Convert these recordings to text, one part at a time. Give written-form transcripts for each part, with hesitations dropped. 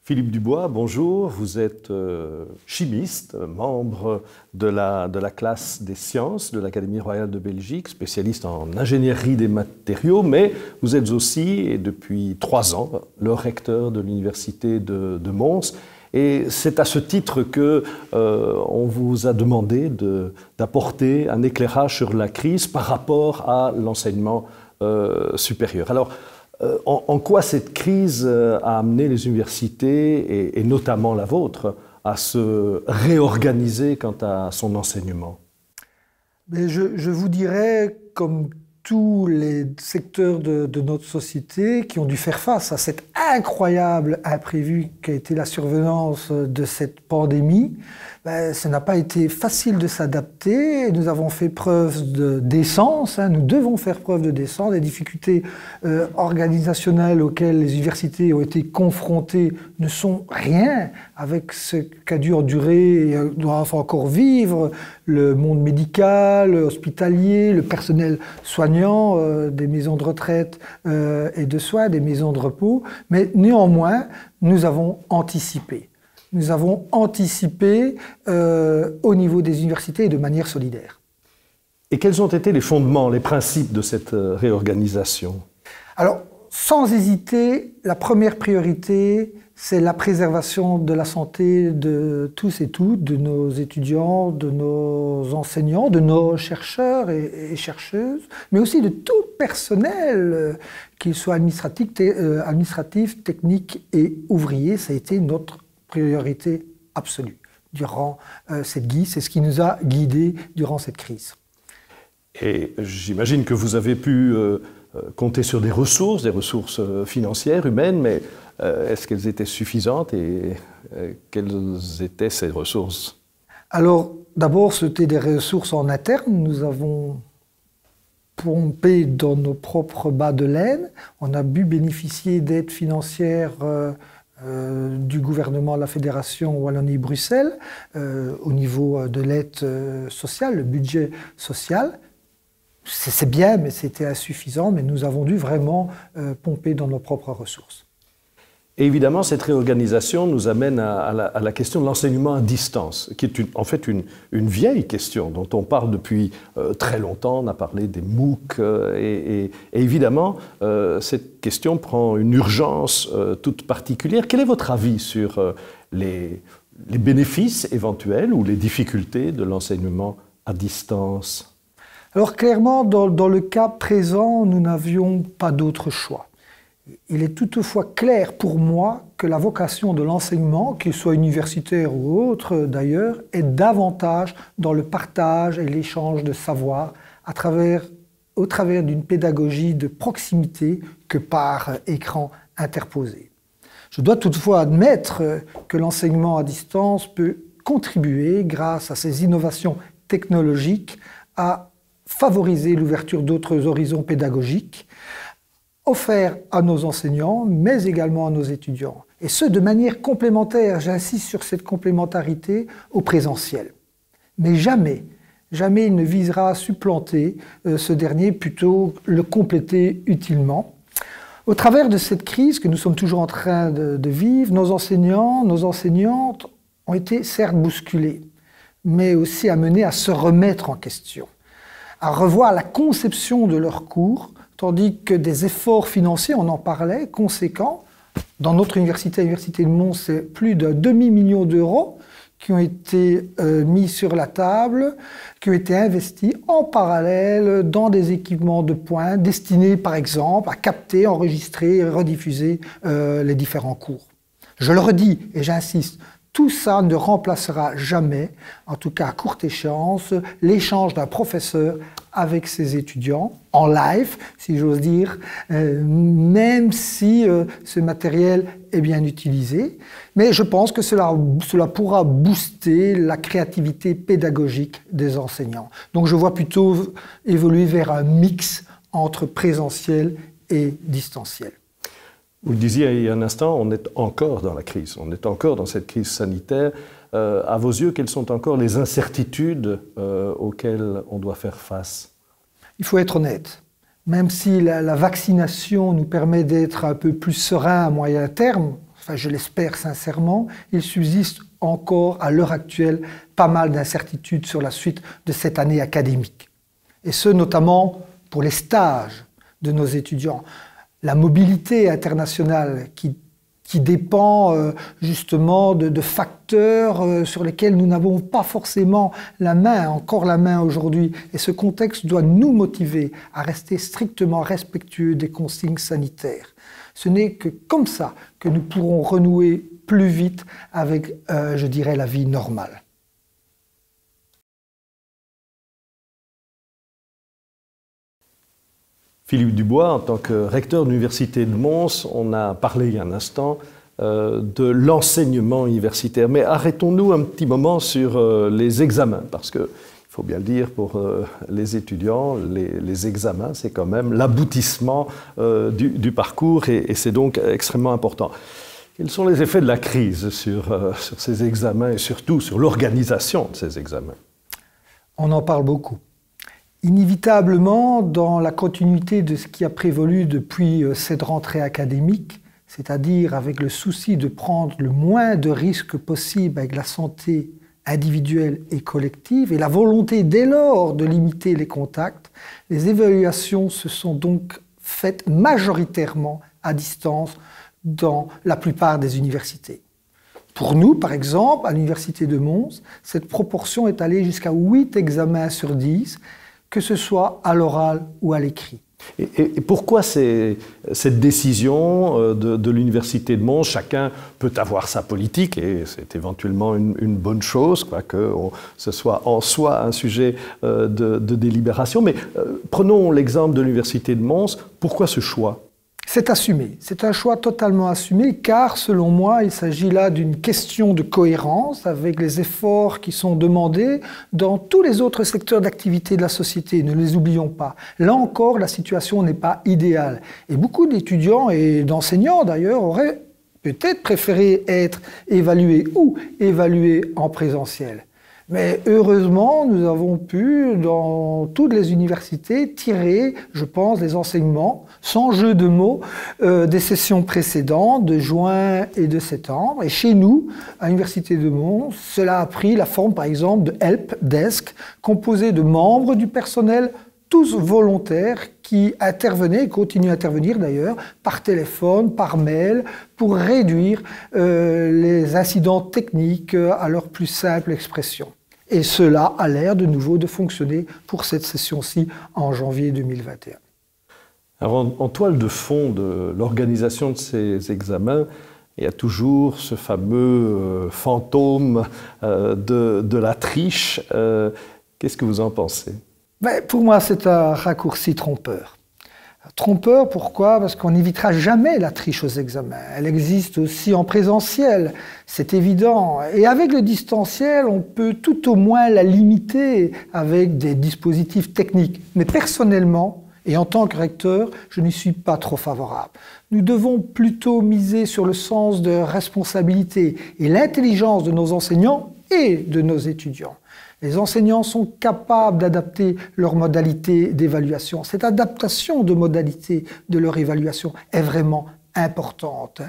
Philippe Dubois, bonjour. Vous êtes chimiste, membre de la classe des sciences de l'Académie royale de Belgique, spécialiste en ingénierie des matériaux, mais vous êtes aussi, et depuis 3 ans, le recteur de l'université de Mons. Et c'est à ce titre que on vous a demandé d'apporter un éclairage sur la crise par rapport à l'enseignement supérieur. Alors, en quoi cette crise a amené les universités, et notamment la vôtre, à se réorganiser quant à son enseignement? Mais je vous dirais, comme tous les secteurs de notre société qui ont dû faire face à cet incroyable imprévu qu'a été la survenance de cette pandémie, ça n'a pas été facile de s'adapter. Nous avons fait preuve de décence, nous devons faire preuve de décence. Les difficultés organisationnelles auxquelles les universités ont été confrontées ne sont rien avec ce qu'a dû endurer et doivent encore vivre le monde médical, hospitalier, le personnel soignant des maisons de retraite et de soins, des maisons de repos. Mais néanmoins, nous avons anticipé. Nous avons anticipé au niveau des universités et de manière solidaire. Et quels ont été les fondements, les principes de cette réorganisation? Alors, sans hésiter, la première priorité, c'est la préservation de la santé de tous et toutes, de nos étudiants, de nos enseignants, de nos chercheurs et chercheuses, mais aussi de tout personnel, qu'il soit administratif, technique et ouvrier. Ça a été notre priorité absolue durant cette crise. C'est ce qui nous a guidés durant cette crise. Et j'imagine que vous avez pu compter sur des ressources financières, humaines, mais est-ce qu'elles étaient suffisantes et quelles étaient ces ressources? Alors, d'abord, c'était des ressources en interne. Nous avons pompé dans nos propres bas de laine. On a pu bénéficier d'aides financières du gouvernement de la Fédération Wallonie-Bruxelles au niveau de l'aide sociale, le budget social. C'est bien, mais c'était insuffisant, mais nous avons dû vraiment pomper dans nos propres ressources. Et évidemment, cette réorganisation nous amène à la question de l'enseignement à distance, qui est en fait une vieille question dont on parle depuis très longtemps. On a parlé des MOOC et évidemment, cette question prend une urgence toute particulière. Quel est votre avis sur les bénéfices éventuels ou les difficultés de l'enseignement à distance? Alors clairement, dans le cas présent, nous n'avions pas d'autre choix. Il est toutefois clair pour moi que la vocation de l'enseignement, qu'il soit universitaire ou autre d'ailleurs, est davantage dans le partage et l'échange de savoir au travers d'une pédagogie de proximité que par écran interposé. Je dois toutefois admettre que l'enseignement à distance peut contribuer, grâce à ces innovations technologiques, à favoriser l'ouverture d'autres horizons pédagogiques, offerts à nos enseignants, mais également à nos étudiants. Et ce, de manière complémentaire, j'insiste sur cette complémentarité au présentiel. Mais jamais il ne visera à supplanter ce dernier, plutôt le compléter utilement. Au travers de cette crise que nous sommes toujours en train de vivre, nos enseignants, nos enseignantes ont été certes bousculés, mais aussi amenés à se remettre en question, à revoir la conception de leurs cours, tandis que des efforts financiers, on en parlait, conséquents. Dans notre université, l'Université de Mons, c'est plus d'1 demi-million d'euros qui ont été mis sur la table, qui ont été investis en parallèle dans des équipements de pointe destinés, par exemple, à capter, enregistrer et rediffuser les différents cours. Je le redis et j'insiste, tout ça ne remplacera jamais, en tout cas à courte échéance, l'échange d'un professeur avec ses étudiants, en live, si j'ose dire, même si ce matériel est bien utilisé. Mais je pense que cela pourra booster la créativité pédagogique des enseignants. Donc je vois plutôt évoluer vers un mix entre présentiel et distanciel. Vous le disiez il y a un instant, on est encore dans la crise, on est encore dans cette crise sanitaire. À vos yeux, quelles sont encore les incertitudes auxquelles on doit faire face? Il faut être honnête. Même si la vaccination nous permet d'être un peu plus serein à moyen terme, enfin je l'espère sincèrement, il subsiste encore à l'heure actuelle pas mal d'incertitudes sur la suite de cette année académique. Et ce notamment pour les stages de nos étudiants. La mobilité internationale qui dépend justement de facteurs sur lesquels nous n'avons pas forcément encore la main aujourd'hui. Et ce contexte doit nous motiver à rester strictement respectueux des consignes sanitaires. Ce n'est que comme ça que nous pourrons renouer plus vite avec, je dirais, la vie normale. Philippe Dubois, en tant que recteur de l'Université de Mons, on a parlé il y a un instant de l'enseignement universitaire. Mais arrêtons-nous un petit moment sur les examens, parce qu'il faut bien le dire, pour les étudiants, les examens, c'est quand même l'aboutissement du parcours et c'est donc extrêmement important. Quels sont les effets de la crise sur ces examens et surtout sur l'organisation de ces examens? On en parle beaucoup. Inévitablement, dans la continuité de ce qui a prévalu depuis cette rentrée académique, c'est-à-dire avec le souci de prendre le moins de risques possible avec la santé individuelle et collective, et la volonté dès lors de limiter les contacts, les évaluations se sont donc faites majoritairement à distance dans la plupart des universités. Pour nous, par exemple, à l'Université de Mons, cette proportion est allée jusqu'à 8 examens sur 10, que ce soit à l'oral ou à l'écrit. Et pourquoi cette décision de l'Université de Mons? Chacun peut avoir sa politique et c'est éventuellement une bonne chose, que ce soit en soi un sujet de délibération. Mais prenons l'exemple de l'Université de Mons. Pourquoi ce choix? C'est assumé. C'est un choix totalement assumé car, selon moi, il s'agit là d'une question de cohérence avec les efforts qui sont demandés dans tous les autres secteurs d'activité de la société. Ne les oublions pas. Là encore, la situation n'est pas idéale. Et beaucoup d'étudiants et d'enseignants, d'ailleurs, auraient peut-être préféré être évalués ou évalués en présentiel. Mais heureusement, nous avons pu, dans toutes les universités, tirer, je pense, les enseignements, sans jeu de mots, des sessions précédentes, de juin et de septembre. Et chez nous, à l'Université de Mons, cela a pris la forme, par exemple, de Help Desk, composé de membres du personnel, tous volontaires, qui intervenaient, et continuent à intervenir d'ailleurs, par téléphone, par mail, pour réduire les incidents techniques à leur plus simple expression. Et cela a l'air de nouveau de fonctionner pour cette session-ci en janvier 2021. Alors, en toile de fond de l'organisation de ces examens, il y a toujours ce fameux fantôme de la triche. Qu'est-ce que vous en pensez? Pour moi, c'est un raccourci trompeur. Trompeur, pourquoi? Parce qu'on n'évitera jamais la triche aux examens. Elle existe aussi en présentiel, c'est évident. Et avec le distanciel, on peut tout au moins la limiter avec des dispositifs techniques. Mais personnellement, et en tant que recteur, je n'y suis pas trop favorable. Nous devons plutôt miser sur le sens de responsabilité et l'intelligence de nos enseignants et de nos étudiants. Les enseignants sont capables d'adapter leurs modalités d'évaluation. Cette adaptation de modalités de leur évaluation est vraiment importante.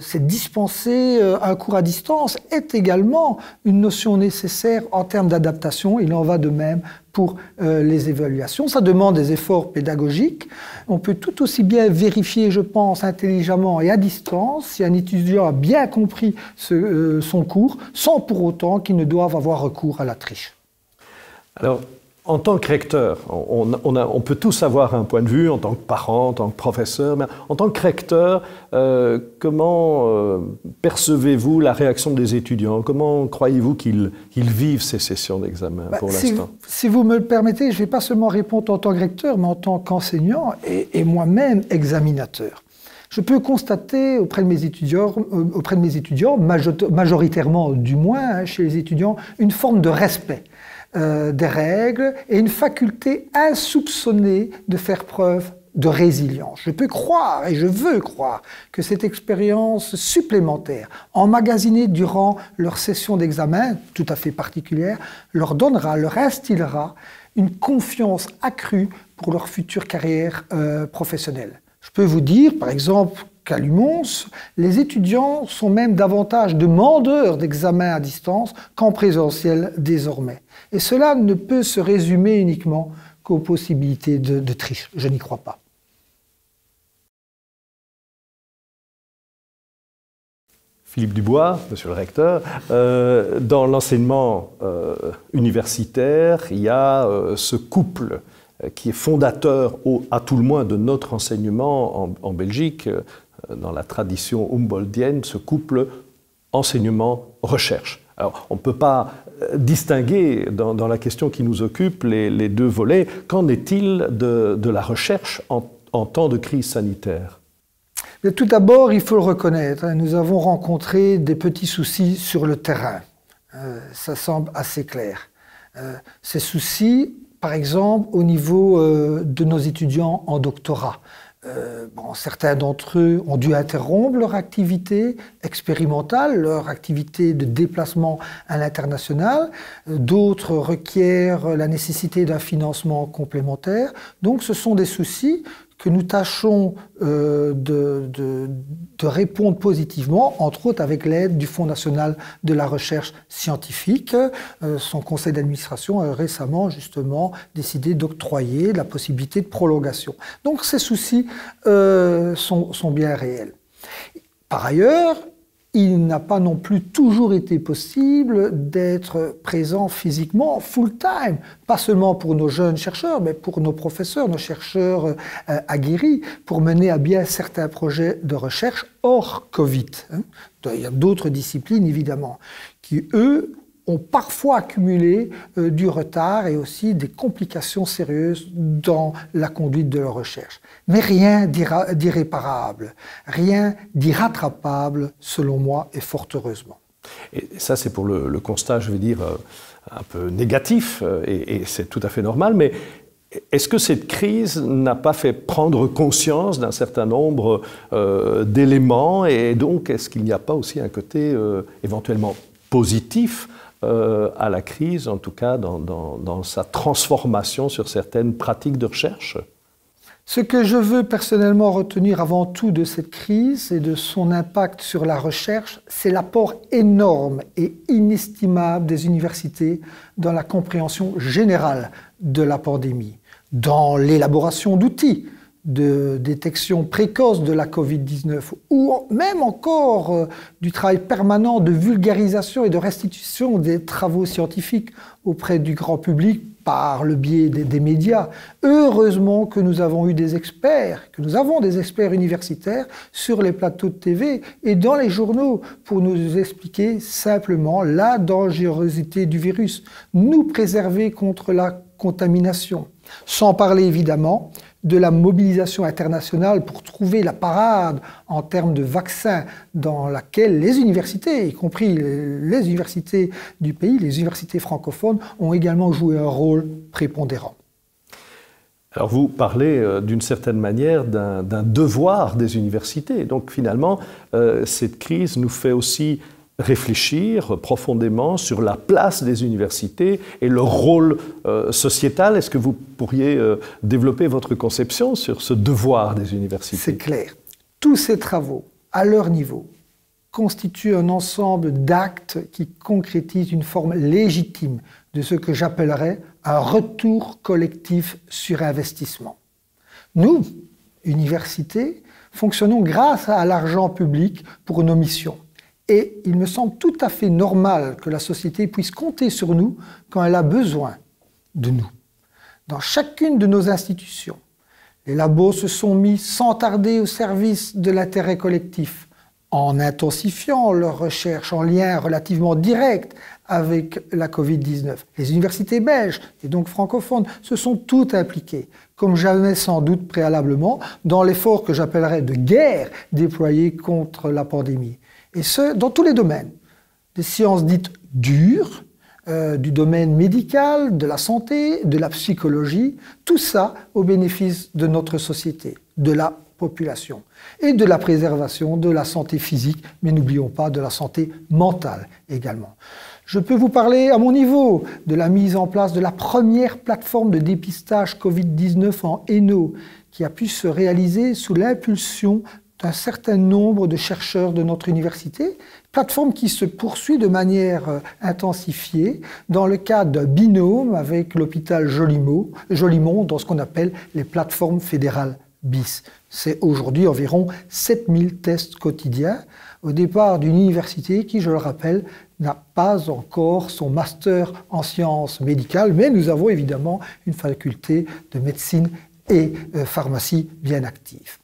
C'est dispenser un cours à distance est également une notion nécessaire en termes d'adaptation. Il en va de même pour les évaluations. Ça demande des efforts pédagogiques. On peut tout aussi bien vérifier, je pense, intelligemment et à distance si un étudiant a bien compris son cours, sans pour autant qu'il ne doive avoir recours à la triche. Alors, en tant que recteur, on peut tous avoir un point de vue en tant que parent, en tant que professeur, mais en tant que recteur, comment percevez-vous la réaction des étudiants? Comment croyez-vous qu'ils vivent ces sessions d'examen pour l'instant? Si vous me le permettez, je ne vais pas seulement répondre en tant que recteur, mais en tant qu'enseignant et moi-même examinateur. Je peux constater auprès de mes étudiants, majoritairement du moins chez les étudiants, une forme de respect des règles et une faculté insoupçonnée de faire preuve de résilience. Je peux croire, et je veux croire, que cette expérience supplémentaire, emmagasinée durant leur session d'examen, tout à fait particulière, leur donnera, leur instillera une confiance accrue pour leur future carrière professionnelle. Je peux vous dire, par exemple, qu'à Lumons, les étudiants sont même davantage demandeurs d'examens à distance qu'en présentiel désormais. Et cela ne peut se résumer uniquement qu'aux possibilités de triche. Je n'y crois pas. Philippe Dubois, monsieur le recteur, dans l'enseignement universitaire, il y a ce couple qui est fondateur, à tout le moins, de notre enseignement en Belgique, dans la tradition humboldtienne, ce couple enseignement-recherche. Alors, on ne peut pas distinguer dans la question qui nous occupe les deux volets. Qu'en est-il de la recherche en temps de crise sanitaire ? Mais tout d'abord, il faut le reconnaître, nous avons rencontré des petits soucis sur le terrain. Ça semble assez clair. Ces soucis, par exemple, au niveau de nos étudiants en doctorat. Certains d'entre eux ont dû interrompre leur activité expérimentale, leur activité de déplacement à l'international. D'autres requièrent la nécessité d'un financement complémentaire. Donc ce sont des soucis que nous tâchons de répondre positivement, entre autres avec l'aide du Fonds national de la recherche scientifique. Son conseil d'administration a récemment justement décidé d'octroyer la possibilité de prolongation. Donc ces soucis sont bien réels. Par ailleurs, il n'a pas non plus toujours été possible d'être présent physiquement full-time, pas seulement pour nos jeunes chercheurs, mais pour nos professeurs, nos chercheurs aguerris, pour mener à bien certains projets de recherche hors Covid. Il y a d'autres disciplines, évidemment, qui, eux, ont parfois accumulé du retard et aussi des complications sérieuses dans la conduite de leur recherche. Mais rien d'irréparable, rien d'irrattrapable, selon moi, et fort heureusement. Et ça, c'est pour le constat, je vais dire, un peu négatif, et c'est tout à fait normal, mais est-ce que cette crise n'a pas fait prendre conscience d'un certain nombre d'éléments, et donc est-ce qu'il n'y a pas aussi un côté éventuellement positif à la crise, en tout cas dans sa transformation sur certaines pratiques de recherche? Ce que je veux personnellement retenir avant tout de cette crise et de son impact sur la recherche, c'est l'apport énorme et inestimable des universités dans la compréhension générale de la pandémie, dans l'élaboration d'outils de détection précoce de la Covid-19 ou même encore du travail permanent de vulgarisation et de restitution des travaux scientifiques auprès du grand public par le biais des médias. Heureusement que nous avons eu des experts, que nous avons des experts universitaires sur les plateaux de TV et dans les journaux pour nous expliquer simplement la dangerosité du virus, nous préserver contre la contamination. Sans parler évidemment de la mobilisation internationale pour trouver la parade en termes de vaccins dans laquelle les universités, y compris les universités du pays, les universités francophones, ont également joué un rôle prépondérant. Alors vous parlez d'une certaine manière d'un devoir des universités. Donc finalement, cette crise nous fait aussi réfléchir profondément sur la place des universités et leur rôle sociétal. Est-ce que vous pourriez développer votre conception sur ce devoir des universités? C'est clair. Tous ces travaux, à leur niveau, constituent un ensemble d'actes qui concrétisent une forme légitime de ce que j'appellerais un retour collectif sur investissement. Nous, universités, fonctionnons grâce à l'argent public pour nos missions. Et il me semble tout à fait normal que la société puisse compter sur nous quand elle a besoin de nous. Dans chacune de nos institutions, les labos se sont mis sans tarder au service de l'intérêt collectif, en intensifiant leurs recherches en lien relativement direct avec la Covid-19. Les universités belges, et donc francophones, se sont toutes impliquées, comme jamais sans doute préalablement, dans l'effort que j'appellerais de guerre déployé contre la pandémie. Et ce, dans tous les domaines, des sciences dites dures, du domaine médical, de la santé, de la psychologie, tout ça au bénéfice de notre société, de la population et de la préservation de la santé physique, mais n'oublions pas de la santé mentale également. Je peux vous parler à mon niveau de la mise en place de la première plateforme de dépistage Covid-19 en Hainaut, qui a pu se réaliser sous l'impulsion d'un certain nombre de chercheurs de notre université, plateforme qui se poursuit de manière intensifiée dans le cadre d'un binôme avec l'hôpital Jolimont dans ce qu'on appelle les plateformes fédérales BIS. C'est aujourd'hui environ 7000 tests quotidiens au départ d'une université qui, je le rappelle, n'a pas encore son master en sciences médicales, mais nous avons évidemment une faculté de médecine et pharmacie bien active.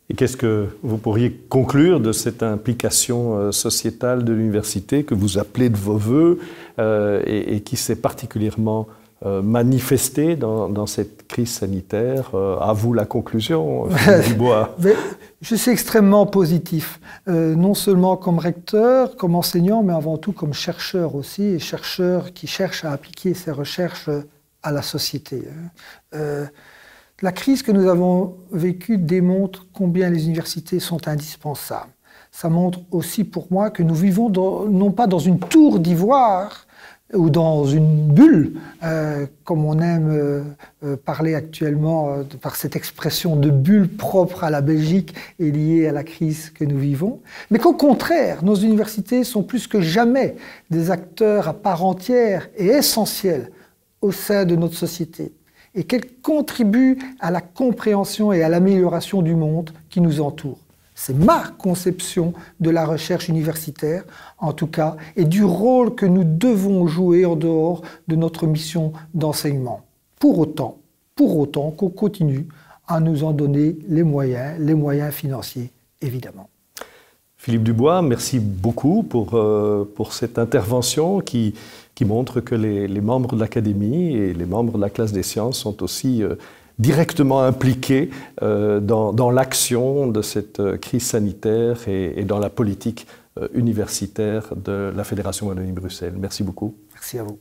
Et qu'est-ce que vous pourriez conclure de cette implication sociétale de l'université que vous appelez de vos voeux et qui s'est particulièrement manifestée dans cette crise sanitaire? À vous la conclusion, Philippe Dubois. Je suis extrêmement positif, non seulement comme recteur, comme enseignant, mais avant tout comme chercheur aussi, et chercheur qui cherche à appliquer ses recherches à la société. La crise que nous avons vécue démontre combien les universités sont indispensables. Ça montre aussi pour moi que nous vivons non pas dans une tour d'ivoire ou dans une bulle, comme on aime parler actuellement par cette expression de bulle propre à la Belgique et liée à la crise que nous vivons, mais qu'au contraire, nos universités sont plus que jamais des acteurs à part entière et essentiels au sein de notre société, et qu'elles contribuent à la compréhension et à l'amélioration du monde qui nous entoure. C'est ma conception de la recherche universitaire, en tout cas, et du rôle que nous devons jouer en dehors de notre mission d'enseignement. Pour autant qu'on continue à nous en donner les moyens financiers, évidemment. Philippe Dubois, merci beaucoup pour cette intervention qui montre que les membres de l'Académie et les membres de la classe des sciences sont aussi directement impliqués dans l'action de cette crise sanitaire et dans la politique universitaire de la Fédération Wallonie-Bruxelles. Merci beaucoup. Merci à vous.